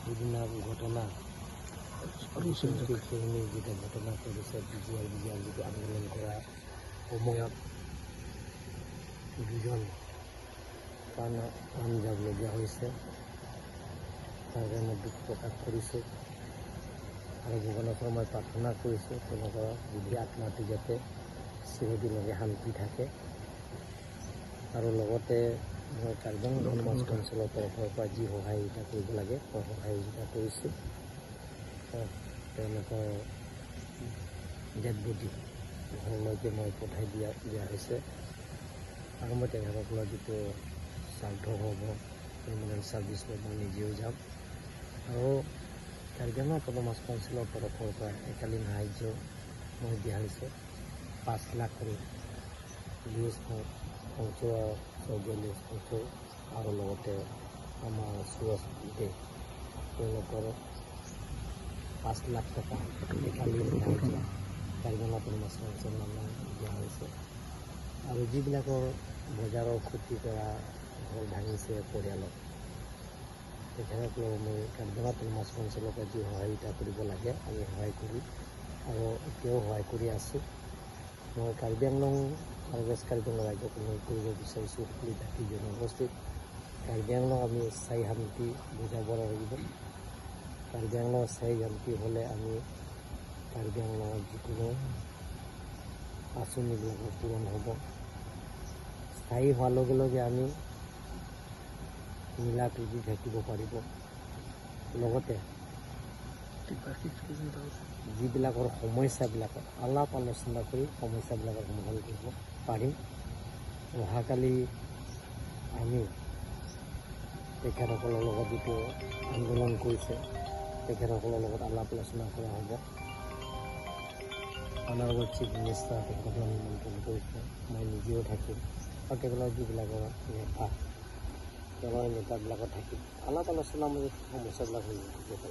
বিভিন্ন ঘটনা যেটা ঘটনা কৰিছে বিজয় যিটো আন্দোলন কৰা সময়ত দুজন প্ৰাণ যাবলগীয়া হৈছে। তাৰ কাৰণে দুখ প্ৰকাশ কৰিছোঁ আৰু ভগৱানৰ পৰা মই প্ৰাৰ্থনা কৰিছোঁ তেওঁলোকৰ বুদ্ধি আত্মাটো যাতে চিৰদিনলৈকে শান্তি থাকে। আৰু লগতে মই কাৰ্বি আংলং অঞ্চলৰ তৰফৰ পৰা যি সহায়িতা কৰিব লাগে মই সহায়িতা কৰিছোঁ। তেওঁলোকৰ ডেড বডি ঘৰলৈকে মই পঠাই দিয়া হৈছে আৰু মই তেখেতসকলৰ যিটো শ্ৰাদ্ধ হ'ব মেমৰিয়েল ছাৰ্ভিচত মই নিজেও যাম। আৰু কাৰ্বি আংলং অট'নমাছ কাউন্সিলৰ তৰফৰ পৰা একালীন সাহাৰ্য মই দিয়া হৈছে 5 লাখ লিজ সংচয় আৰু লগতে আমাৰ সুৰজ দে তেওঁলোকৰ 5 লাখ টকা একালীন সাহাৰ্য কাৰ্বি আংলং অট'নমাছ কাউন্সিলৰ নামত দিয়া হৈছে। আৰু যিবিলাকৰ বজাৰৰ ক্ষতি কৰা ঘৰ ভাঙিছে পৰিয়ালত তেখেতসকলক মই কাৰ্বি আংলং অট'নমাছ কাউন্সিলৰ পৰা যি সহায়িতা কৰিব লাগে আমি সহায় কৰি আৰু এতিয়াও সহায় কৰি আছোঁ। মই কাৰ্বি আংলং আৰু ৱেষ্ট কাৰ্বি আংলং ৰাজ্যক অনুৰোধ কৰিব বিচাৰিছোঁ সকলো জাতি জনগোষ্ঠীক কাৰ্বি আংলং আমি স্থায়ী শান্তি বুজাব লাগিব। কাৰ্বি আংলং স্থায়ী শান্তি হ'লে আমি কাৰ্বি আংলঙৰ যিকোনো আঁচনিবিলাকৰ পূৰণ হ'ব। স্থায়ী হোৱাৰ লগে লগে আমি মিলা প্ৰীতি থাকিব পাৰিব। লগতে যিবিলাকৰ সমস্যাবিলাকৰ আলাপ আলোচনা কৰি সমস্যাবিলাকৰ সমাধান কৰিব পাৰিম। অহাকালি আমি তেখেতসকলৰ লগত যিটো আন্দোলন কৰিছে তেখেতসকলৰ লগত আলাপ আলোচনা কৰা হ'ব। অনাৰেবল চিফ মিনিষ্টাৰ তেখেতসকলক নিমন্ত্ৰণ কৰিছে, মই নিজেও থাকিম আৰু তেখেতৰ যিবিলাকৰ নেতা তেওঁলোকৰ নেতাবিলাকত থাকিম। আলাপ আলোচনা সমস্যাবিলাক হৈ যাব।